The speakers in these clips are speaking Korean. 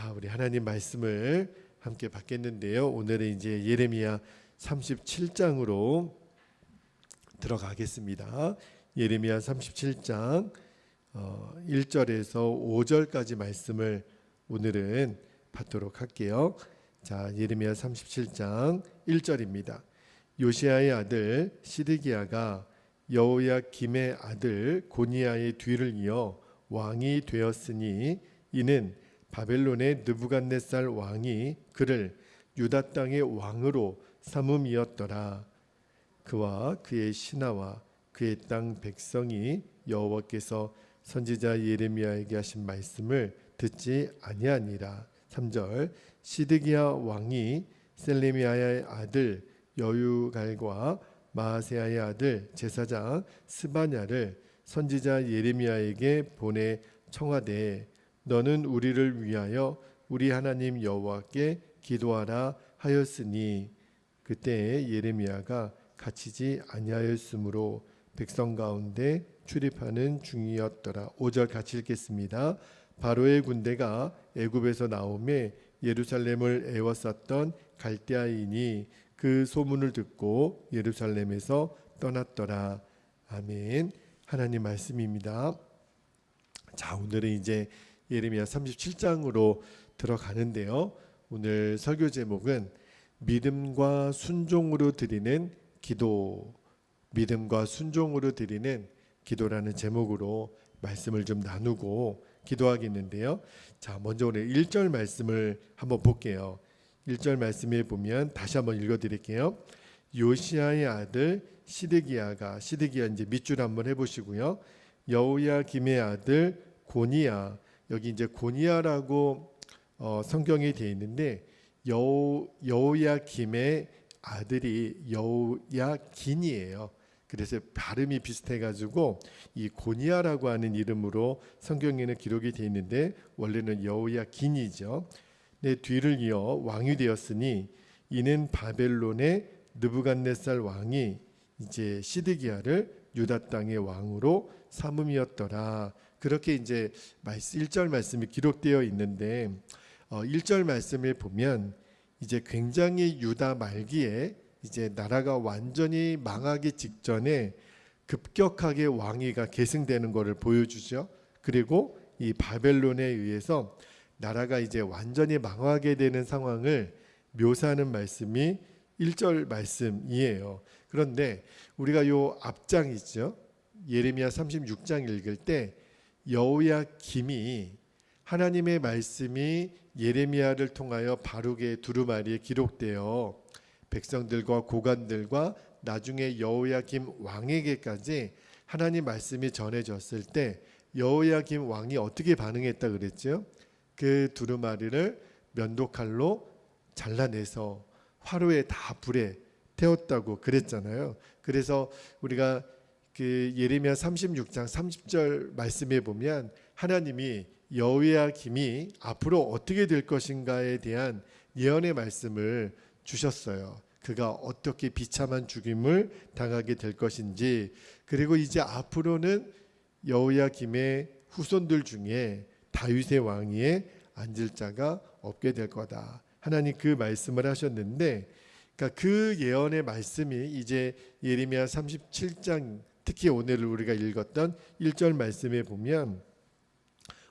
자, 우리 하나님 말씀을 함께 받겠는데요. 오늘은 이제 예레미야 37장으로 들어가겠습니다. 예레미야 37장 1절에서 5절까지 말씀을 오늘은 받도록 할게요. 자, 예레미야 37장 1절입니다. 요시야의 아들 시드기야가 여호야김의 아들 고니야의 뒤를 이어 왕이 되었으니 이는 바벨론의 느부갓네살 왕이 그를 유다 땅의 왕으로 삼음이었더라. 그와 그의 신하와 그의 땅 백성이 여호와께서 선지자 예레미야에게 하신 말씀을 듣지 아니하니라. 3절 시드기야 왕이 셀레미야의 아들 여유갈과 마아세야의 아들 제사장 스바냐를 선지자 예레미야에게 보내 청하되 너는 우리를 위하여 우리 하나님 여호와께 기도하라 하였으니 그때 예레미야가 갇히지 아니하였으므로 백성 가운데 출입하는 중이었더라. 5절 같이 읽겠습니다. 바로의 군대가 애굽에서 나오매 예루살렘을 에워쌌던 갈대아인이 그 소문을 듣고 예루살렘에서 떠났더라. 아멘. 하나님 말씀입니다. 자, 오늘은 이제 예레미야 37장으로 들어가는데요. 오늘 설교 제목은 믿음과 순종으로 드리는 기도, 믿음과 순종으로 드리는 기도라는 제목으로 말씀을 좀 나누고 기도하겠는데요. 자, 먼저 오늘 1절 말씀을 한번 볼게요. 1절 말씀에 보면 다시 한번 읽어드릴게요. 요시야의 아들 시드기야 이제 밑줄 한번 해보시고요. 여호야김의 아들 고니야, 여기 이제 고니야라고 성경이 되어 있는데 여호야김의 아들이 여호야긴이에요. 그래서 발음이 비슷해가지고 이 고니야라고 하는 이름으로 성경에는 기록이 되어 있는데 원래는 여호야긴이죠. 내 뒤를 이어 왕이 되었으니 이는 바벨론의 느부갓네살 왕이 이제 시드기야를 유다 땅의 왕으로 삼음이었더라. 그렇게 이제 1절 말씀이 기록되어 있는데 1절 말씀을 보면 이제 굉장히 유다 말기에 이제 나라가 완전히 망하기 직전에 급격하게 왕위가 계승되는 것을 보여주죠. 그리고 이 바벨론에 의해서 나라가 이제 완전히 망하게 되는 상황을 묘사하는 말씀이 1절 말씀이에요. 그런데 우리가 요 앞장이죠. 예레미야 36장 읽을 때 여호야김이 하나님의 말씀이 예레미야를 통하여 바룩의 두루마리에 기록되어 백성들과 고관들과 나중에 여호야김 왕에게까지 하나님 말씀이 전해졌을 때 여호야김 왕이 어떻게 반응했다 그랬죠? 그 두루마리를 면도칼로 잘라내서 화로에 다 불에 태웠다고 그랬잖아요. 그래서 우리가 그 예레미야 36장 30절 말씀에 보면 하나님이 여호야김이 앞으로 어떻게 될 것인가에 대한 예언의 말씀을 주셨어요. 그가 어떻게 비참한 죽임을 당하게 될 것인지, 그리고 이제 앞으로는 여호야김의 후손들 중에 다윗의 왕위에 앉을 자가 없게 될 거다. 하나님 그 말씀을 하셨는데, 그러니까 그 예언의 말씀이 이제 예레미야 37장, 특히 오늘 우리가 읽었던 1절 말씀에 보면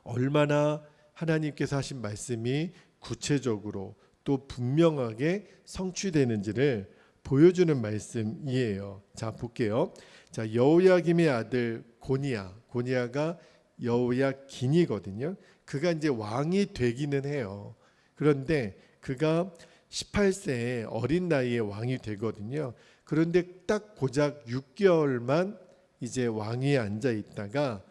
얼마나 하나님께서 하신 말씀이 구체적으로 또 분명하게 성취되는지를 보여주는 말씀이에요. 자, 볼게요. 자, 여호야김의 아들 고니야가 여호야긴이거든요. 그가 이제 왕이 되기는 해요. 그런데 그가 18세에 어린 나이에 왕이 되거든요. 그런데 딱 고작 6개월만 이제 왕위에 앉아 있다가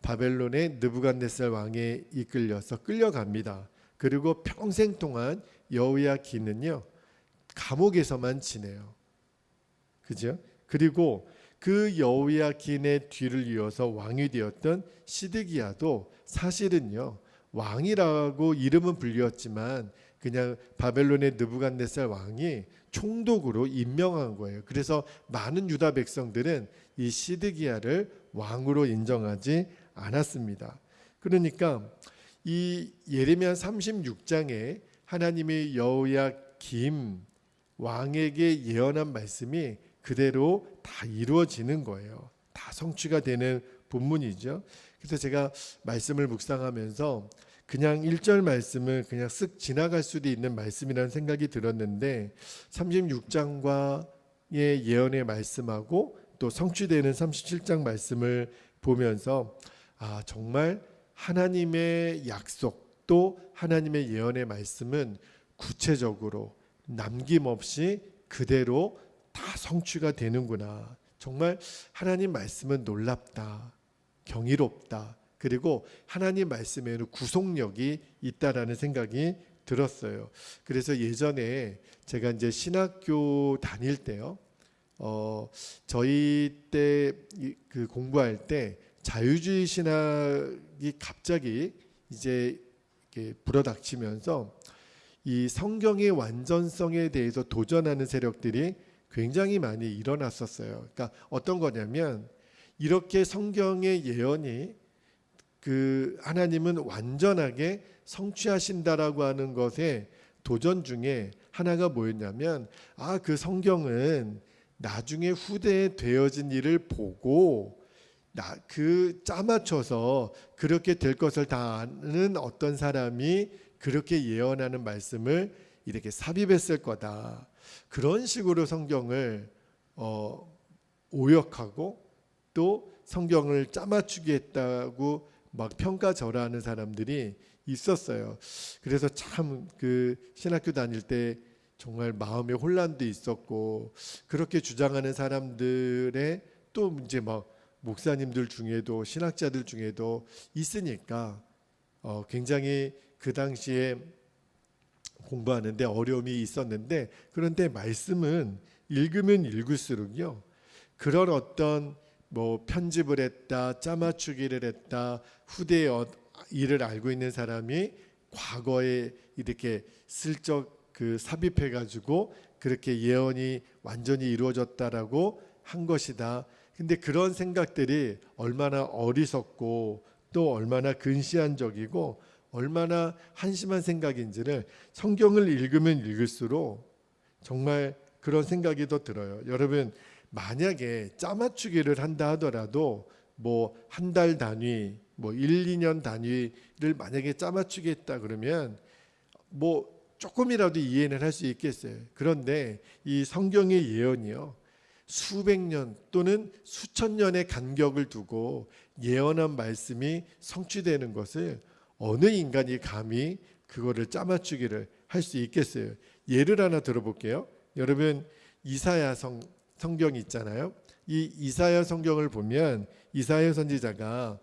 바벨론의 느부갓네살 왕에 이끌려서 끌려갑니다. 그리고 평생 동안 여호야긴은요 감옥에서만 지내요. 그죠? 그리고 그 여호야긴의 뒤를 이어서 왕이 되었던 시드기야도 사실은요 왕이라고 이름은 불렸지만 그냥 바벨론의 느부갓네살 왕이 총독으로 임명한 거예요. 그래서 많은 유다 백성들은 이 시드기야를 왕으로 인정하지 않았습니다. 그러니까 이 예레미야 36장에 하나님이 여호야김 왕에게 예언한 말씀이 그대로 다 이루어지는 거예요. 다 성취가 되는 본문이죠. 그래서 제가 말씀을 묵상하면서 그냥 1절 말씀을 그냥 쓱 지나갈 수도 있는 말씀이라는 생각이 들었는데 36장과의 예언의 말씀하고 또 성취되는 37장 말씀을 보면서 정말 하나님의 약속 또 하나님의 예언의 말씀은 구체적으로 남김없이 그대로 다 성취가 되는구나. 정말 하나님 말씀은 놀랍다, 경이롭다. 그리고 하나님 말씀에는 구속력이 있다라는 생각이 들었어요. 그래서 예전에 제가 이제 신학교 다닐 때요, 저희 때 그 공부할 때 자유주의 신학이 갑자기 이제 불어닥치면서 이 성경의 완전성에 대해서 도전하는 세력들이 굉장히 많이 일어났었어요. 그러니까 어떤 거냐면 이렇게 성경의 예언이 그 하나님은 완전하게 성취하신다라고 하는 것에 도전 중에 하나가 뭐였냐면 그 성경은 나중에 후대에 되어진 일을 보고 그 짜맞춰서 그렇게 될 것을 다 아는 어떤 사람이 그렇게 예언하는 말씀을 이렇게 삽입했을 거다. 그런 식으로 성경을 오역하고 또 성경을 짜맞추게 했다고 막 평가절하하는 사람들이 있었어요. 그래서 참 그 신학교 다닐 때 정말 마음의 혼란도 있었고 그렇게 주장하는 사람들의 또 이제 막 목사님들 중에도 신학자들 중에도 있으니까 굉장히 그 당시에 공부하는데 어려움이 있었는데 그런데 말씀은 읽으면 읽을수록요 그런 어떤 뭐 편집을 했다 짜맞추기를 했다 후대의 일을 알고 있는 사람이 과거에 이렇게 슬쩍 그 삽입해 가지고 그렇게 예언이 완전히 이루어졌다라고 한 것이다. 근데 그런 생각들이 얼마나 어리석고 또 얼마나 근시안적이고 얼마나 한심한 생각인지를 성경을 읽으면 읽을수록 정말 그런 생각이 더 들어요. 여러분 만약에 짜맞추기를 한다 하더라도 뭐 한 달 단위 뭐 1, 2년 단위를 만약에 짜맞추기 했다 그러면 뭐 조금이라도 이해는 할 수 있겠어요. 그런데 이 성경의 예언이요 수백 년 또는 수천 년의 간격을 두고 예언한 말씀이 성취되는 것을 어느 인간이 감히 그거를 짜맞추기를 할 수 있겠어요. 예를 하나 들어볼게요. 여러분 이사야 성경 있잖아요. 이 이사야 성경을 보면 이사야 선지자가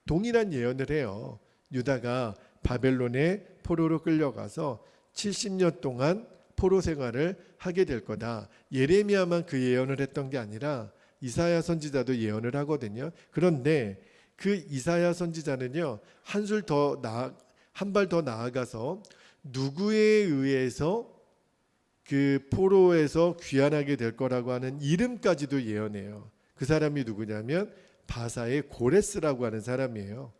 동일한 예언을 해요. 유다가 바벨론에 포로로 끌려가서 70년 동안 포로 생활을 하게 될 거다. 예레미야만 그 예언을 했던 게 아니라 이사야 선지자도 예언을 하거든요. 그런데 그 이사야 선지자는요 한 발 더 나아가서 누구에 의해서 그 포로에서 귀환하게 될 거라고 하는 이름까지도 예언해요. 그 사람이 누구냐면 바사의 고레스라고 하는 사람이에요.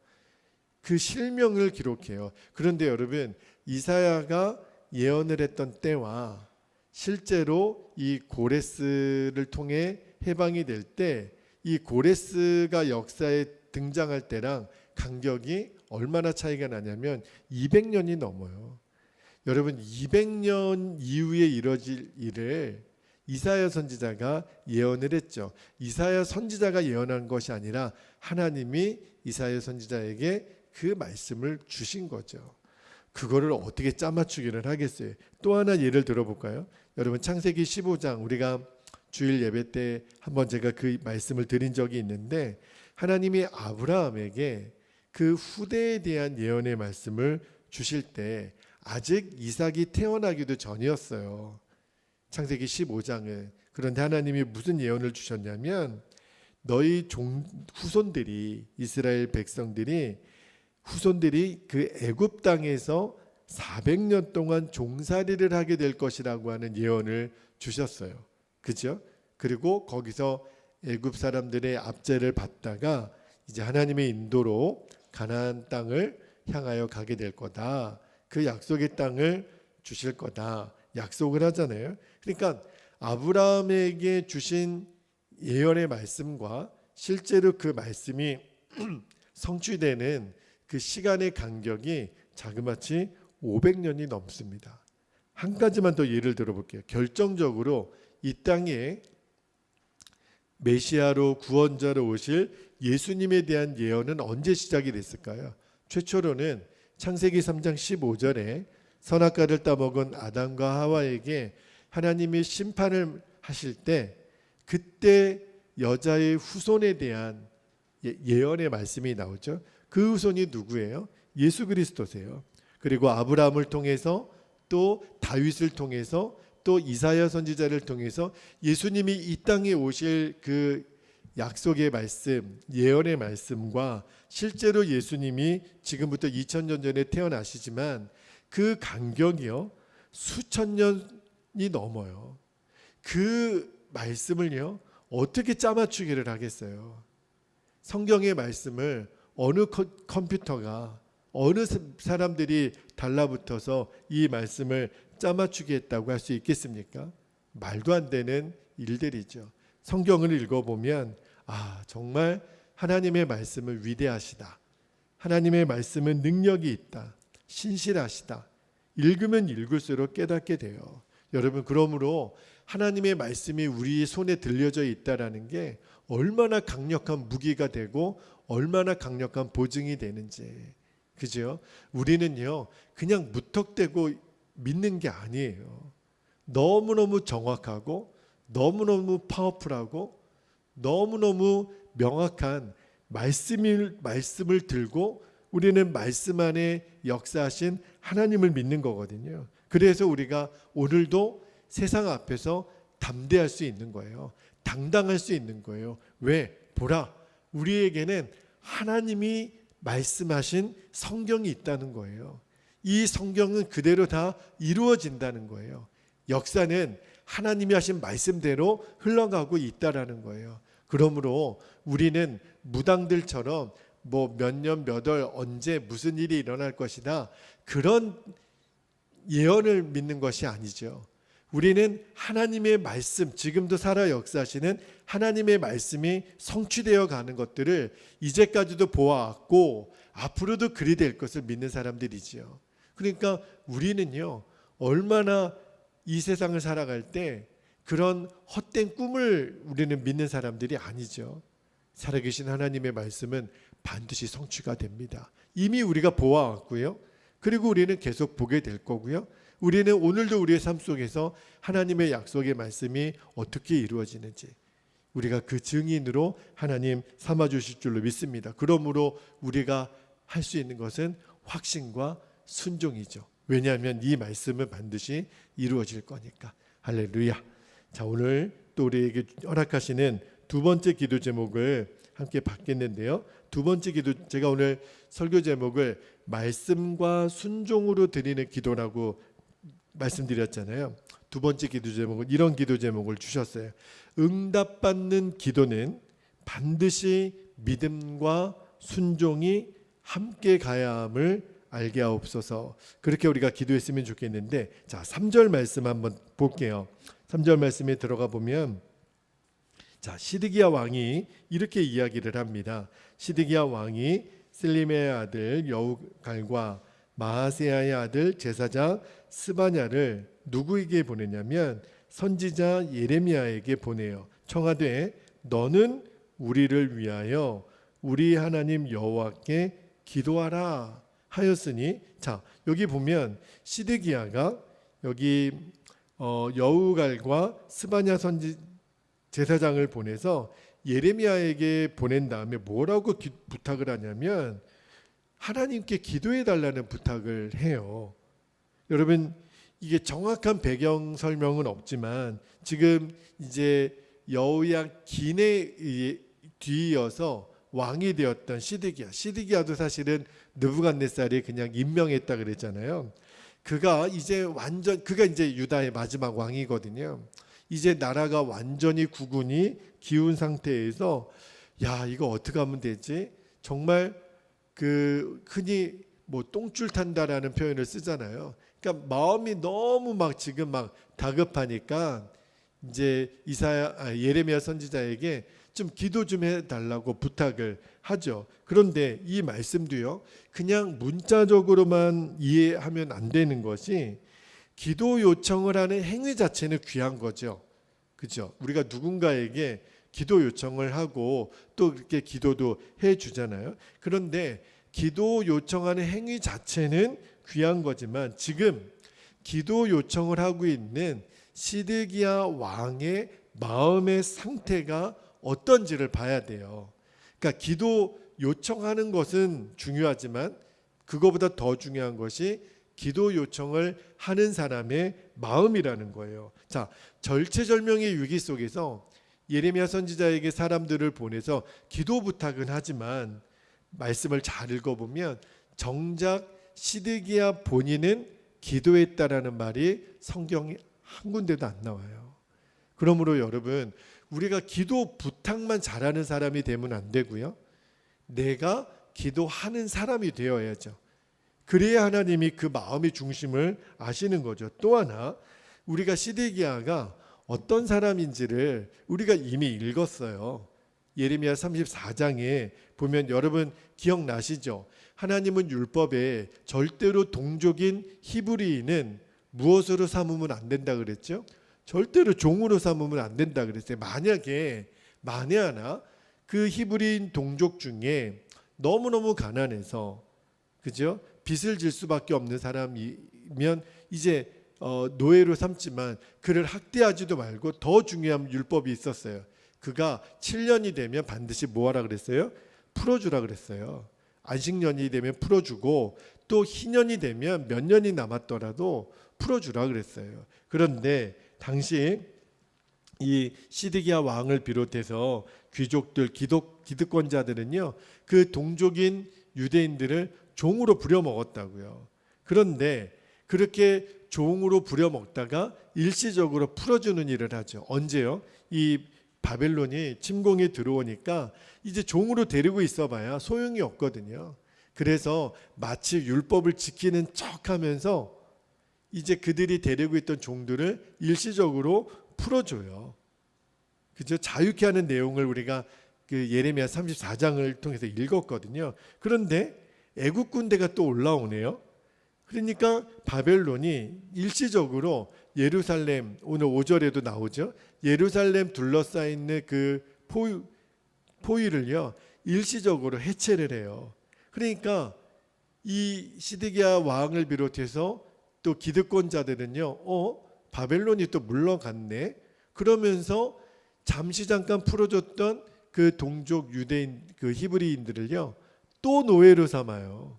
그 실명을 기록해요. 그런데 여러분 이사야가 예언을 했던 때와 실제로 이 고레스를 통해 해방이 될 때 이 고레스가 역사에 등장할 때랑 간격이 얼마나 차이가 나냐면 200년이 넘어요. 여러분 200년 이후에 이뤄질 일을 이사야 선지자가 예언을 했죠. 이사야 선지자가 예언한 것이 아니라 하나님이 이사야 선지자에게 그 말씀을 주신 거죠. 그거를 어떻게 짜맞추기를 하겠어요. 또 하나 예를 들어볼까요? 여러분 창세기 15장 우리가 주일 예배 때 한번 제가 그 말씀을 드린 적이 있는데 하나님이 아브라함에게 그 후대에 대한 예언의 말씀을 주실 때 아직 이삭이 태어나기도 전이었어요. 창세기 15장은. 그런데 하나님이 무슨 예언을 주셨냐면 너희 후손들이 이스라엘 백성들이 후손들이 그 애굽 땅에서 400년 동안 종살이를 하게 될 것이라고 하는 예언을 주셨어요. 그죠? 그리고 거기서 애굽 사람들의 압제를 받다가 이제 하나님의 인도로 가나안 땅을 향하여 가게 될 거다. 그 약속의 땅을 주실 거다. 약속을 하잖아요. 그러니까 아브라함에게 주신 예언의 말씀과 실제로 그 말씀이 성취되는 그 시간의 간격이 자그마치 500년이 넘습니다. 한 가지만 더 예를 들어볼게요. 결정적으로 이 땅에 메시아로 구원자로 오실 예수님에 대한 예언은 언제 시작이 됐을까요? 최초로는 창세기 3장 15절에 선악과를 따먹은 아담과 하와에게 하나님이 심판을 하실 때 그때 여자의 후손에 대한 예언의 말씀이 나오죠. 그 후손이 누구예요? 예수 그리스도세요. 그리고 아브라함을 통해서 또 다윗을 통해서 또 이사야 선지자를 통해서 예수님이 이 땅에 오실 그 약속의 말씀, 예언의 말씀과 실제로 예수님이 지금부터 2000년 전에 태어나시지만 그 간격이요 수천 년이 넘어요. 그 말씀을요 어떻게 짜맞추기를 하겠어요? 성경의 말씀을 어느 컴퓨터가 어느 사람들이 달라붙어서 이 말씀을 짜맞추게 했다고 할 수 있겠습니까? 말도 안 되는 일들이죠. 성경을 읽어보면 정말 하나님의 말씀은 위대하시다. 하나님의 말씀은 능력이 있다. 신실하시다. 읽으면 읽을수록 깨닫게 돼요. 여러분, 그러므로 하나님의 말씀이 우리 손에 들려져 있다라는 게 얼마나 강력한 무기가 되고 얼마나 강력한 보증이 되는지. 그죠? 우리는요 그냥 무턱대고 믿는 게 아니에요. 너무너무 정확하고 너무너무 파워풀하고 너무너무 명확한 말씀을 들고 우리는 말씀 안에 역사하신 하나님을 믿는 거거든요. 그래서 우리가 오늘도 세상 앞에서 담대할 수 있는 거예요. 당당할 수 있는 거예요. 왜? 보라, 우리에게는 하나님이 말씀하신 성경이 있다는 거예요. 이 성경은 그대로 다 이루어진다는 거예요. 역사는 하나님이 하신 말씀대로 흘러가고 있다라는 거예요. 그러므로 우리는 무당들처럼 뭐 몇 년 몇 월 언제 무슨 일이 일어날 것이다 그런 예언을 믿는 것이 아니죠. 우리는 하나님의 말씀, 지금도 살아 역사하시는 하나님의 말씀이 성취되어 가는 것들을 이제까지도 보아왔고 앞으로도 그리 될 것을 믿는 사람들이지요. 그러니까 우리는요 얼마나 이 세상을 살아갈 때 그런 헛된 꿈을 우리는 믿는 사람들이 아니죠. 살아계신 하나님의 말씀은 반드시 성취가 됩니다. 이미 우리가 보아왔고요. 그리고 우리는 계속 보게 될 거고요. 우리는 오늘도 우리의 삶 속에서 하나님의 약속의 말씀이 어떻게 이루어지는지 우리가 그 증인으로 하나님 삼아주실 줄로 믿습니다. 그러므로 우리가 할 수 있는 것은 확신과 순종이죠. 왜냐하면 이 말씀은 반드시 이루어질 거니까. 할렐루야. 자, 오늘 또 우리에게 허락하시는 두 번째 기도 제목을 함께 받겠는데요. 두 번째 기도, 제가 오늘 설교 제목을 말씀과 순종으로 드리는 기도라고 말씀드렸잖아요. 두 번째 기도 제목은 이런 기도 제목을 주셨어요. 응답받는 기도는 반드시 믿음과 순종이 함께 가야 함을 알게 하옵소서. 그렇게 우리가 기도했으면 좋겠는데, 자 3절 말씀 한번 볼게요. 3절 말씀에 들어가 보면 자 시드기야 왕이 이렇게 이야기를 합니다. 시드기야 왕이 슬림의 아들 여우갈과 마하세야의 아들 제사장 스바냐를 누구에게 보내냐면 선지자 예레미야에게 보내요. 청하되 너는 우리를 위하여 우리 하나님 여호와께 기도하라 하였으니, 자 여기 보면 시드기야가 여기 여우갈과 스바냐 선지 제사장을 보내서 예레미야에게 보낸 다음에 뭐라고 부탁을 하냐면 하나님께 기도해 달라는 부탁을 해요. 여러분 이게 정확한 배경 설명은 없지만 지금 이제 여호야긴에 뒤이어서 왕이 되었던 시드기야도 사실은 느부갓네살이 그냥 임명했다 그랬잖아요. 그가 이제 유다의 마지막 왕이거든요. 이제 나라가 완전히 국운이 기운 상태에서 야 이거 어떻게 하면 되지? 정말 그 흔히 뭐 똥줄 탄다라는 표현을 쓰잖아요. 그러니까 마음이 너무 막 지금 막 다급하니까 이제 예레미야 선지자에게 좀 기도 좀 해달라고 부탁을 하죠. 그런데 이 말씀도요, 그냥 문자적으로만 이해하면 안 되는 것이, 기도 요청을 하는 행위 자체는 귀한 거죠. 그죠? 우리가 누군가에게 기도 요청을 하고 또 그렇게 기도도 해 주잖아요. 그런데 기도 요청하는 행위 자체는 귀한 거지만, 지금 기도 요청을 하고 있는 시드기야 왕의 마음의 상태가 어떤지를 봐야 돼요. 그러니까 기도 요청하는 것은 중요하지만 그거보다 더 중요한 것이 기도 요청을 하는 사람의 마음이라는 거예요. 자, 절체절명의 위기 속에서 예레미야 선지자에게 사람들을 보내서 기도 부탁은 하지만 말씀을 잘 읽어보면 정작 시드기야 본인은 기도했다라는 말이 성경에 한 군데도 안 나와요. 그러므로 여러분, 우리가 기도 부탁만 잘하는 사람이 되면 안 되고요, 내가 기도하는 사람이 되어야죠. 그래야 하나님이 그 마음의 중심을 아시는 거죠. 또 하나, 우리가 시드기야가 어떤 사람인지를 우리가 이미 읽었어요. 예레미야 34장에 보면 여러분 기억나시죠? 하나님은 율법에 절대로 동족인 히브리인은 무엇으로 삼으면 안 된다 그랬죠? 절대로 종으로 삼으면 안 된다 그랬어요. 만에 하나 그 히브리인 동족 중에 너무너무 가난해서, 그죠? 빚을 질 수밖에 없는 사람이면 이제 노예로 삼지만 그를 학대하지도 말고 더 중요한 율법이 있었어요. 그가 7년이 되면 반드시 뭐하라 그랬어요? 풀어주라 그랬어요. 안식년이 되면 풀어주고 또 희년이 되면 몇 년이 남았더라도 풀어주라 그랬어요. 그런데 당시 이 시드기야 왕을 비롯해서 귀족들, 기득권자들은요, 그 동족인 유대인들을 종으로 부려먹었다고요. 그런데 그렇게 종으로 부려먹다가 일시적으로 풀어주는 일을 하죠. 언제요? 이 바벨론이 침공이 들어오니까 이제 종으로 데리고 있어봐야 소용이 없거든요. 그래서 마치 율법을 지키는 척하면서 이제 그들이 데리고 있던 종들을 일시적으로 풀어줘요. 그죠? 자유케 하는 내용을 우리가 그 예레미야 34장을 통해서 읽었거든요. 그런데 애국 군대가 또 올라오네요. 그러니까 바벨론이 일시적으로 예루살렘, 오늘 5절에도 나오죠. 예루살렘 둘러싸인 그 포위를요, 일시적으로 해체를 해요. 그러니까 이 시드기야 왕을 비롯해서 또 기득권자들은요, 바벨론이 또 물러갔네. 그러면서 잠깐 풀어줬던 그 동족 유대인, 그 히브리인들을요, 또 노예로 삼아요.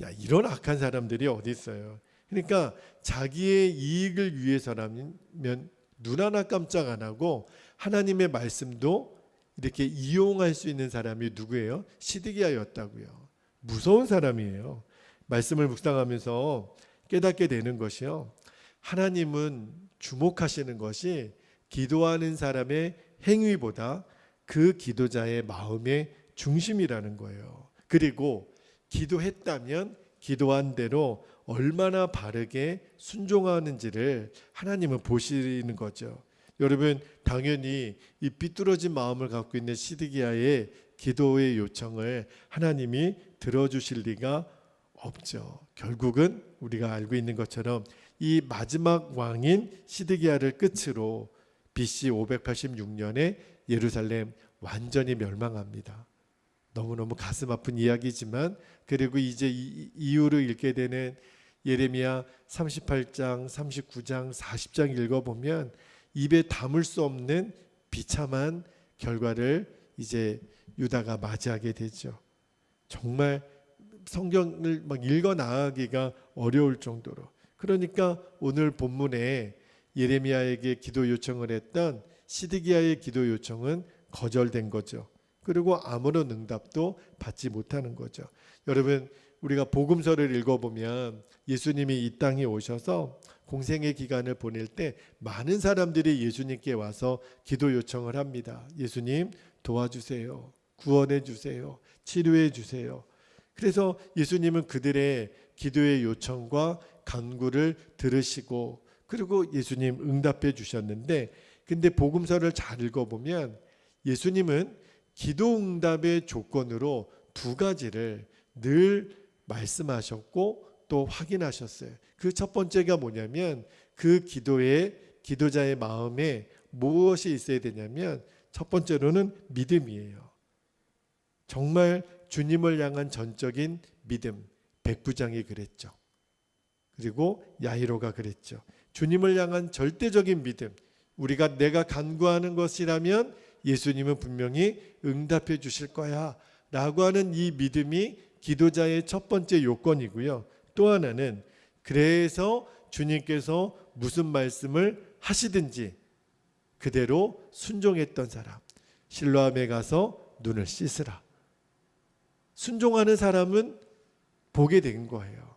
야, 이런 악한 사람들이 어디 있어요? 그러니까 자기의 이익을 위해서라면 눈 하나 깜짝 안 하고 하나님의 말씀도 이렇게 이용할 수 있는 사람이 누구예요? 시드기야였다고요. 무서운 사람이에요. 말씀을 묵상하면서 깨닫게 되는 것이요, 하나님은 주목하시는 것이 기도하는 사람의 행위보다 그 기도자의 마음의 중심이라는 거예요. 그리고 기도했다면 기도한 대로 얼마나 바르게 순종하는지를 하나님은 보시는 거죠. 여러분, 당연히 이 삐뚤어진 마음을 갖고 있는 시드기야의 기도의 요청을 하나님이 들어주실 리가 없죠. 결국은 우리가 알고 있는 것처럼 이 마지막 왕인 시드기야를 끝으로 BC 586년에 예루살렘 완전히 멸망합니다. 너무너무 가슴 아픈 이야기지만, 그리고 이제 이후로 읽게 되는 예레미야 38장, 39장, 40장 읽어보면 입에 담을 수 없는 비참한 결과를 이제 유다가 맞이하게 되죠. 정말 성경을 막 읽어 나가기가 어려울 정도로. 그러니까 오늘 본문에 예레미야에게 기도 요청을 했던 시드기야의 기도 요청은 거절된 거죠. 그리고 아무런 응답도 받지 못하는 거죠. 여러분, 우리가 복음서를 읽어보면 예수님이 이 땅에 오셔서 공생의 기간을 보낼 때 많은 사람들이 예수님께 와서 기도 요청을 합니다. 예수님 도와주세요. 구원해 주세요. 치료해 주세요. 그래서 예수님은 그들의 기도의 요청과 간구를 들으시고 그리고 예수님 응답해 주셨는데, 근데 복음서를 잘 읽어보면 예수님은 기도 응답의 조건으로 두 가지를 늘 말씀하셨고 또 확인하셨어요. 그 첫 번째가 뭐냐면 그 기도자의 마음에 무엇이 있어야 되냐면 첫 번째로는 믿음이에요. 정말 주님을 향한 전적인 믿음. 백부장이 그랬죠. 그리고 야이로가 그랬죠. 주님을 향한 절대적인 믿음. 내가 간구하는 것이라면 예수님은 분명히 응답해 주실 거야 라고 하는 이 믿음이 기도자의 첫 번째 요건이고요. 또 하나는 그래서 주님께서 무슨 말씀을 하시든지 그대로 순종했던 사람. 실로암에 가서 눈을 씻으라. 순종하는 사람은 보게 된 거예요.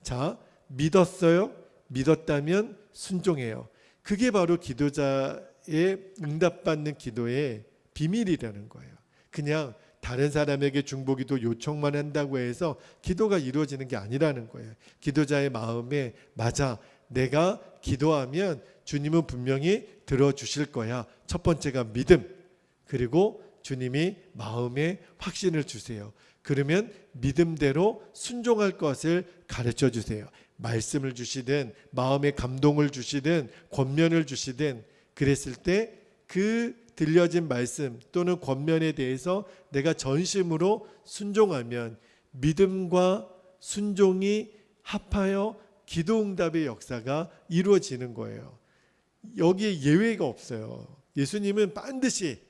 자, 믿었어요? 믿었다면 순종해요. 그게 바로 기도자의 응답받는 기도의 비밀이라는 거예요. 그냥 다른 사람에게 중보기도 요청만 한다고 해서 기도가 이루어지는 게 아니라는 거예요. 기도자의 마음에 맞아, 내가 기도하면 주님은 분명히 들어주실 거야. 첫 번째가 믿음. 그리고 주님이 마음에 확신을 주세요. 그러면 믿음대로 순종할 것을 가르쳐 주세요. 말씀을 주시든 마음의 감동을 주시든 권면을 주시든, 그랬을 때 그 들려진 말씀 또는 권면에 대해서 내가 전심으로 순종하면 믿음과 순종이 합하여 기도응답의 역사가 이루어지는 거예요. 여기에 예외가 없어요. 예수님은 반드시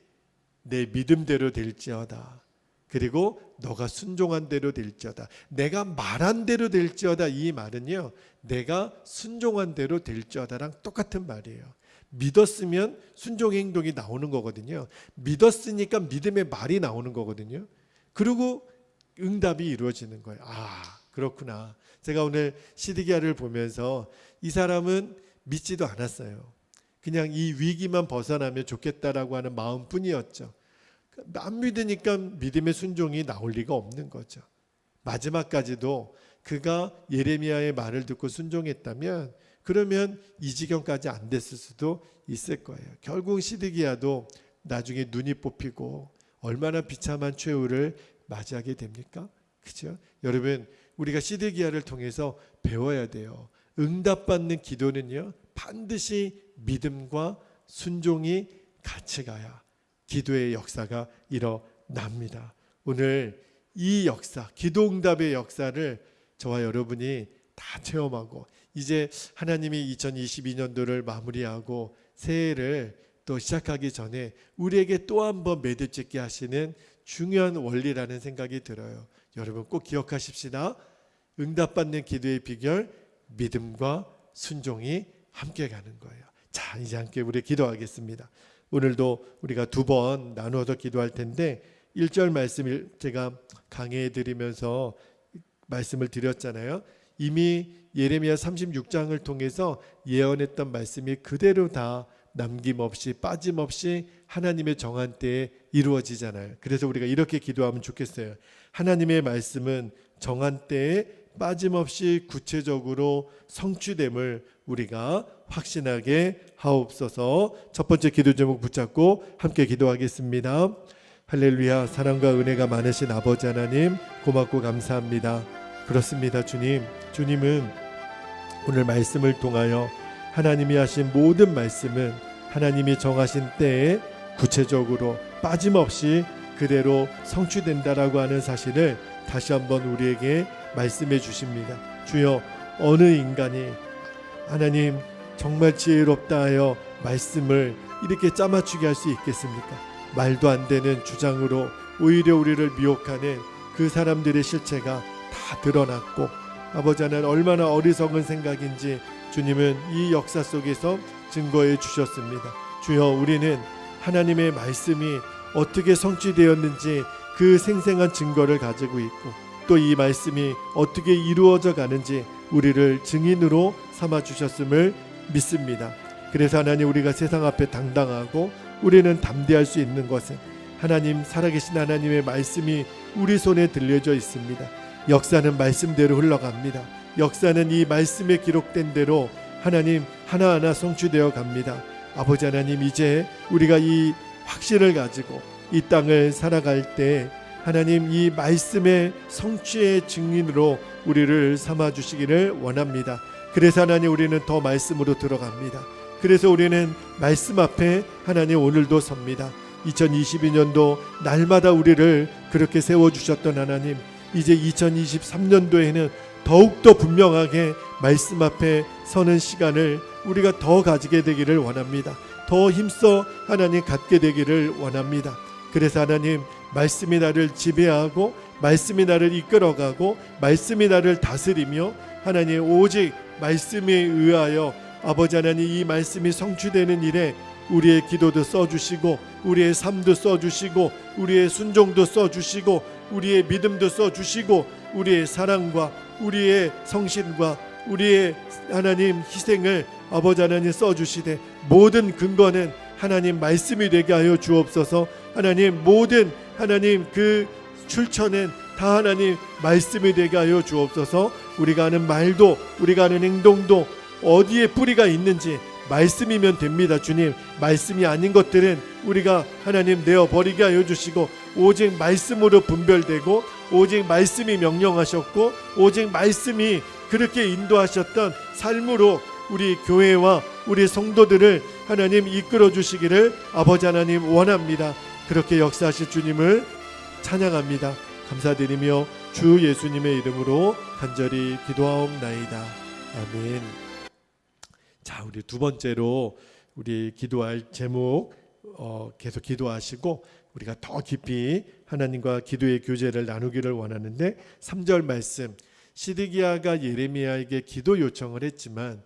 내 믿음대로 될지어다. 그리고 너가 순종한 대로 될지어다. 내가 말한 대로 될지어다. 이 말은요, 내가 순종한 대로 될지어다랑 똑같은 말이에요. 믿었으면 순종의 행동이 나오는 거거든요. 믿었으니까 믿음의 말이 나오는 거거든요. 그리고 응답이 이루어지는 거예요. 아, 그렇구나. 제가 오늘 시드기야를 보면서 이 사람은 믿지도 않았어요. 그냥 이 위기만 벗어나면 좋겠다라고 하는 마음뿐이었죠. 안 믿으니까 믿음의 순종이 나올 리가 없는 거죠. 마지막까지도 그가 예레미야의 말을 듣고 순종했다면 그러면 이 지경까지 안 됐을 수도 있을 거예요. 결국 시드기야도 나중에 눈이 뽑히고 얼마나 비참한 최후를 맞이하게 됩니까? 그렇죠? 여러분, 우리가 시드기야를 통해서 배워야 돼요. 응답받는 기도는요, 반드시 믿음과 순종이 같이 가야 기도의 역사가 일어납니다. 오늘 이 역사, 기도응답의 역사를 저와 여러분이 다 체험하고 이제 하나님이 2022년도를 마무리하고 새해를 또 시작하기 전에 우리에게 또 한 번 매듭짓게 하시는 중요한 원리라는 생각이 들어요. 여러분 꼭 기억하십시다. 응답받는 기도의 비결, 믿음과 순종이 함께 가는 거예요. 자, 이제 함께 우리 기도하겠습니다. 오늘도 우리가 두 번 나누어서 기도할 텐데 1절 말씀을 제가 강해해 드리면서 말씀을 드렸잖아요. 이미 예레미야 36장을 통해서 예언했던 말씀이 그대로 다 남김없이 빠짐없이 하나님의 정한 때에 이루어지잖아요. 그래서 우리가 이렇게 기도하면 좋겠어요. 하나님의 말씀은 정한 때에 빠짐없이 구체적으로 성취됨을 우리가 확신하게 하옵소서. 첫 번째 기도 제목 붙잡고 함께 기도하겠습니다. 할렐루야. 사랑과 은혜가 많으신 아버지 하나님, 고맙고 감사합니다. 그렇습니다. 주님은 오늘 말씀을 통하여 하나님이 하신 모든 말씀은 하나님이 정하신 때에 구체적으로 빠짐없이 그대로 성취된다라고 하는 사실을 다시 한번 우리에게 말씀해 주십니다. 주여, 어느 인간이 하나님 정말 지혜롭다 하여 말씀을 이렇게 짜맞추게 할 수 있겠습니까? 말도 안 되는 주장으로 오히려 우리를 미혹하는 그 사람들의 실체가 다 드러났고, 아버지 하나님 얼마나 어리석은 생각인지 주님은 이 역사 속에서 증거해 주셨습니다. 주여, 우리는 하나님의 말씀이 어떻게 성취되었는지 그 생생한 증거를 가지고 있고 또 이 말씀이 어떻게 이루어져 가는지 우리를 증인으로 삼아 주셨음을 믿습니다. 그래서 하나님, 우리가 세상 앞에 당당하고 우리는 담대할 수 있는 것은 하나님, 살아계신 하나님의 말씀이 우리 손에 들려져 있습니다. 역사는 말씀대로 흘러갑니다. 역사는 이 말씀에 기록된 대로 하나님 하나하나 성취되어 갑니다. 아버지 하나님, 이제 우리가 이 확신을 가지고 이 땅을 살아갈 때 하나님, 이 말씀의 성취의 증인으로 우리를 삼아 주시기를 원합니다. 그래서 하나님, 우리는 더 말씀으로 들어갑니다. 그래서 우리는 말씀 앞에 하나님 오늘도 섭니다. 2022년도 날마다 우리를 그렇게 세워주셨던 하나님, 이제 2023년도에는 더욱더 분명하게 말씀 앞에 서는 시간을 우리가 더 가지게 되기를 원합니다. 더 힘써 하나님 갖게 되기를 원합니다. 그래서 하나님, 말씀이 나를 지배하고 말씀이 나를 이끌어가고 말씀이 나를 다스리며 하나님, 오직 말씀에 의하여 아버지 하나님, 이 말씀이 성취되는 일에 우리의 기도도 써주시고 우리의 삶도 써주시고 우리의 순종도 써주시고 우리의 믿음도 써주시고 우리의 사랑과 우리의 성신과 우리의 하나님 희생을 아버지 하나님 써주시되, 모든 근거는 하나님 말씀이 되게 하여 주옵소서. 하나님, 모든 하나님 그 출처는 다 하나님 말씀이 되게 하여 주옵소서. 우리가 하는 말도 우리가 하는 행동도 어디에 뿌리가 있는지 말씀이면 됩니다. 주님, 말씀이 아닌 것들은 우리가 하나님 내어버리게 하여 주시고 오직 말씀으로 분별되고 오직 말씀이 명령하셨고 오직 말씀이 그렇게 인도하셨던 삶으로 우리 교회와 우리 성도들을 하나님 이끌어 주시기를 아버지 하나님 원합니다. 그렇게 역사하실 주님을 찬양합니다. 감사드리며 주 예수님의 이름으로 간절히 기도하옵나이다. 아멘. 자, 우리 두 번째로 우리 기도할 제목 계속 기도하시고 우리가 더 깊이 하나님과 기도의 교제를 나누기를 원하는데, 3절 말씀, 시드기야가 예레미야에게 기도 요청을 했지만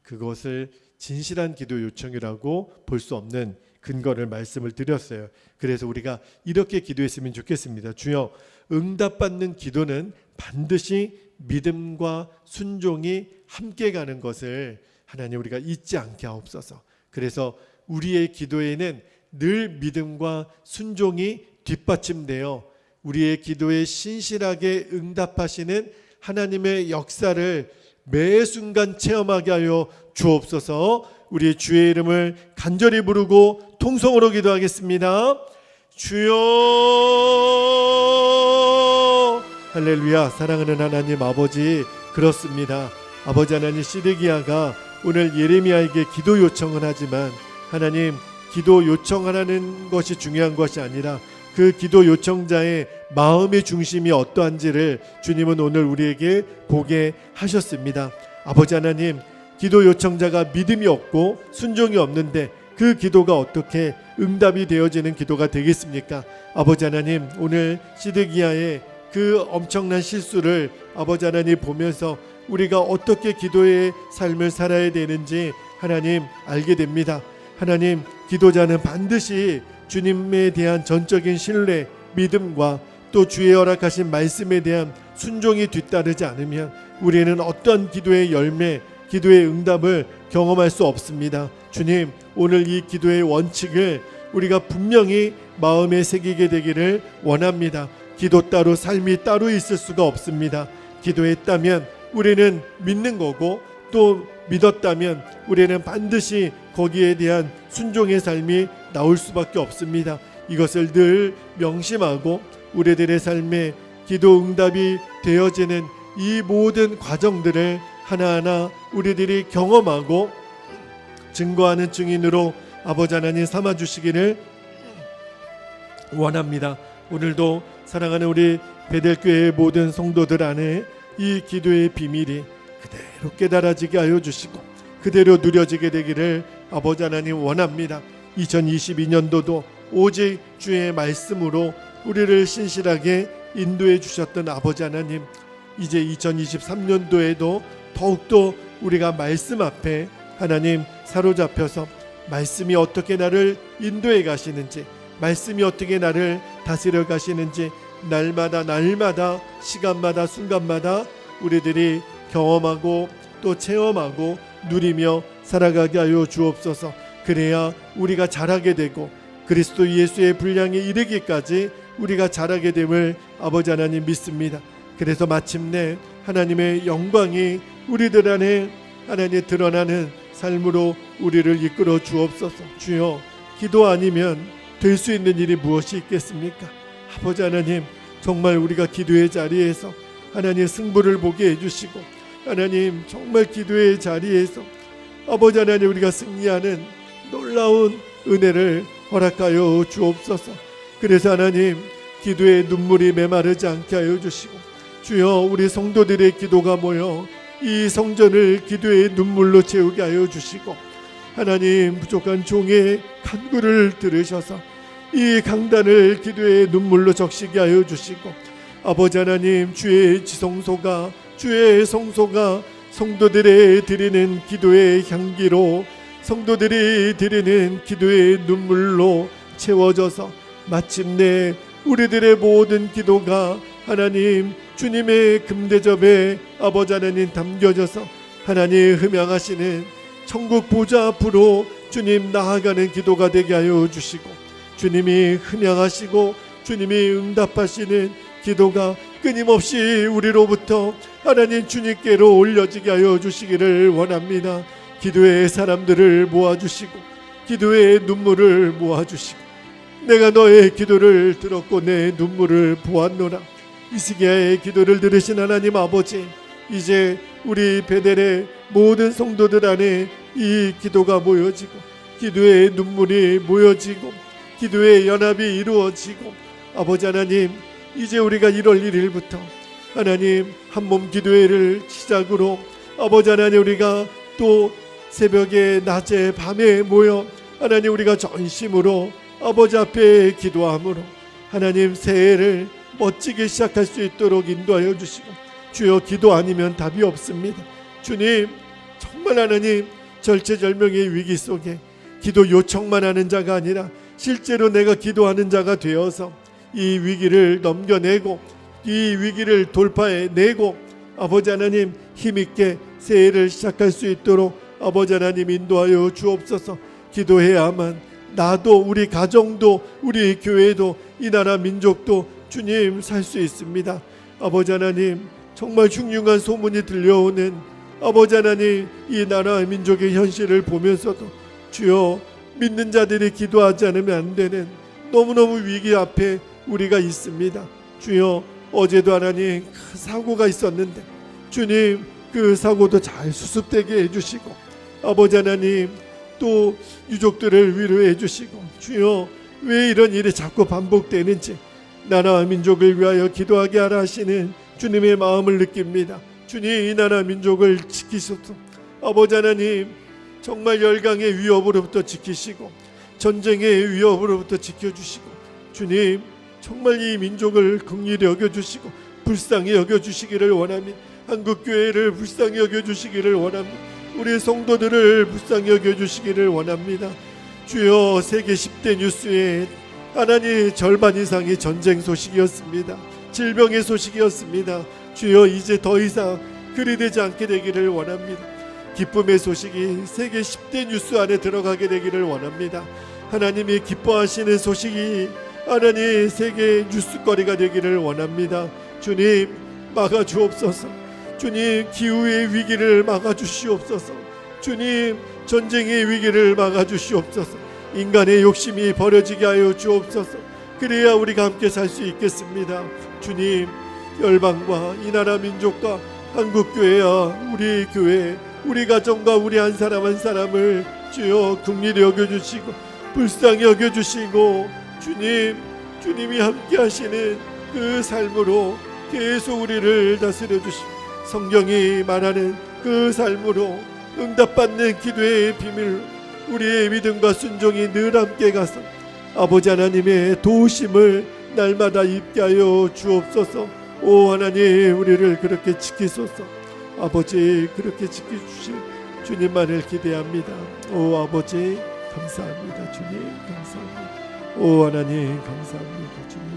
그것을 진실한 기도 요청이라고 볼 수 없는 근거를 말씀을 드렸어요. 그래서 우리가 이렇게 기도했으면 좋겠습니다. 주여, 응답받는 기도는 반드시 믿음과 순종이 함께 가는 것을 하나님 우리가 잊지 않게 하옵소서. 그래서 우리의 기도에는 늘 믿음과 순종이 뒷받침되어 우리의 기도에 신실하게 응답하시는 하나님의 역사를 매 순간 체험하게 하여 주옵소서. 우리 주의 이름을 간절히 부르고 통성으로 기도하겠습니다. 주여. 할렐루야. 사랑하는 하나님 아버지, 그렇습니다. 아버지 하나님, 시드기야가 오늘 예레미야에게 기도 요청을 하지만 하나님, 기도 요청하라는 것이 중요한 것이 아니라 그 기도 요청자의 마음의 중심이 어떠한지를 주님은 오늘 우리에게 보게 하셨습니다. 아버지 하나님, 기도 요청자가 믿음이 없고 순종이 없는데 그 기도가 어떻게 응답이 되어지는 기도가 되겠습니까? 아버지 하나님, 오늘 시드기야의 그 엄청난 실수를 아버지 하나님 보면서 우리가 어떻게 기도의 삶을 살아야 되는지 하나님 알게 됩니다. 하나님, 기도자는 반드시 주님에 대한 전적인 신뢰, 믿음과 또 주의 허락하신 말씀에 대한 순종이 뒤따르지 않으면 우리는 어떤 기도의 열매, 기도의 응답을 경험할 수 없습니다. 주님, 오늘 이 기도의 원칙을 우리가 분명히 마음에 새기게 되기를 원합니다. 기도 따로 삶이 따로 있을 수가 없습니다. 기도했다면 우리는 믿는 거고 또 믿었다면 우리는 반드시 거기에 대한 순종의 삶이 나올 수밖에 없습니다. 이것을 늘 명심하고 우리들의 삶에 기도 응답이 되어지는 이 모든 과정들을 하나하나 우리들이 경험하고 증거하는 증인으로 아버지 하나님 삼아주시기를 원합니다. 오늘도 사랑하는 우리 베델교회의 모든 성도들 안에 이 기도의 비밀이 그대로 깨달아지게 하여 주시고 그대로 누려지게 되기를 아버지 하나님 원합니다. 2022년도도 오직 주의 말씀으로 우리를 신실하게 인도해 주셨던 아버지 하나님, 이제 2023년도에도 더욱더 우리가 말씀 앞에 하나님 사로잡혀서 말씀이 어떻게 나를 인도해 가시는지, 말씀이 어떻게 나를 다스려 가시는지 날마다 시간마다 순간마다 우리들이 경험하고 또 체험하고 누리며 살아가게 하여 주옵소서. 그래야 우리가 잘하게 되고 그리스도 예수의 분량에 이르기까지 우리가 자라게 됨을 아버지 하나님 믿습니다. 그래서 마침내 하나님의 영광이 우리들 안에 하나님 드러나는 삶으로 우리를 이끌어 주옵소서. 주여, 기도 아니면 될 수 있는 일이 무엇이 있겠습니까? 아버지 하나님, 정말 우리가 기도의 자리에서 하나님 승부를 보게 해주시고, 하나님 정말 기도의 자리에서 아버지 하나님 우리가 승리하는 놀라운 은혜를 허락하여 주옵소서. 그래서 하나님, 기도에 눈물이 메마르지 않게 하여 주시고, 주여, 우리 성도들의 기도가 모여 이 성전을 기도의 눈물로 채우게 하여 주시고, 하나님 부족한 종의 간구를 들으셔서 이 강단을 기도의 눈물로 적시게 하여 주시고, 아버지 하나님, 주의 지성소가, 주의 성소가 성도들의 드리는 기도의 향기로, 성도들이 드리는 기도의 눈물로 채워져서 마침내 우리들의 모든 기도가 하나님 주님의 금대접에 아버지 하나님 담겨져서 하나님 흠양하시는 천국 보좌 앞으로 주님 나아가는 기도가 되게 하여 주시고, 주님이 흠양하시고 주님이 응답하시는 기도가 끊임없이 우리로부터 하나님 주님께로 올려지게 하여 주시기를 원합니다. 기도의 사람들을 모아주시고 기도의 눈물을 모아주시고, 내가 너의 기도를 들었고 내 눈물을 보았노라. 이스기야의 기도를 들으신 하나님 아버지, 이제 우리 베델의 모든 성도들 안에 이 기도가 모여지고 기도의 눈물이 모여지고 기도의 연합이 이루어지고, 아버지 하나님, 이제 우리가 1월 1일부터 하나님 한몸 기도회를 시작으로 아버지 하나님 우리가 또 새벽에 낮에 밤에 모여 하나님 우리가 전심으로 아버지 앞에 기도함으로 하나님 새해를 멋지게 시작할 수 있도록 인도하여 주시고, 주여, 기도 아니면 답이 없습니다. 주님, 정말 하나님 절체절명의 위기 속에 기도 요청만 하는 자가 아니라 실제로 내가 기도하는 자가 되어서 이 위기를 넘겨내고 이 위기를 돌파해내고 아버지 하나님 힘있게 새해를 시작할 수 있도록 아버지 하나님 인도하여 주옵소서. 기도해야만 나도, 우리 가정도, 우리 교회도, 이 나라 민족도 주님 살 수 있습니다. 아버지 하나님, 정말 흉흉한 소문이 들려오는 아버지 하나님 이 나라 민족의 현실을 보면서도 주여, 믿는 자들이 기도하지 않으면 안 되는 너무너무 위기 앞에 우리가 있습니다. 주여, 어제도 하나님 큰 사고가 있었는데 주님 그 사고도 잘 수습되게 해주시고, 아버지 하나님 또 유족들을 위로해 주시고, 주여, 왜 이런 일이 자꾸 반복되는지 나라와 민족을 위하여 기도하게 하라 하시는 주님의 마음을 느낍니다. 주님, 이 나라 민족을 지키소서. 아버지 하나님, 정말 열강의 위협으로부터 지키시고 전쟁의 위협으로부터 지켜주시고, 주님 정말 이 민족을 긍휼히 여겨주시고 불쌍히 여겨주시기를 원합니다. 한국교회를 불쌍히 여겨주시기를 원합니다. 우리 성도들을 불쌍히 여겨주시기를 원합니다. 주여, 세계 10대 뉴스에 하나님 절반 이상이 전쟁 소식이었습니다. 질병의 소식이었습니다. 주여, 이제 더 이상 그리 되지 않게 되기를 원합니다. 기쁨의 소식이 세계 10대 뉴스 안에 들어가게 되기를 원합니다. 하나님이 기뻐하시는 소식이 하나님 세계 뉴스거리가 되기를 원합니다. 주님, 막아주옵소서. 주님, 기후의 위기를 막아주시옵소서. 주님, 전쟁의 위기를 막아주시옵소서. 인간의 욕심이 버려지게 하여 주옵소서. 그래야 우리가 함께 살 수 있겠습니다. 주님, 열방과 이 나라 민족과 한국교회와 우리 교회, 우리 가정과 우리 한 사람 한 사람을 주여 긍휼히 여겨주시고 불쌍히 여겨주시고, 주님, 주님이 함께 하시는 그 삶으로 계속 우리를 다스려 주시고, 성경이 말하는 그 삶으로 응답받는 기도의 비밀, 우리의 믿음과 순종이 늘 함께 가서 아버지 하나님의 도우심을 날마다 입게 하여 주옵소서. 오 하나님, 우리를 그렇게 지키소서. 아버지, 그렇게 지켜주실 주님만을 기대합니다. 오 아버지, 감사합니다. 주님, 감사합니다. 오 하나님, 감사합니다. 주님.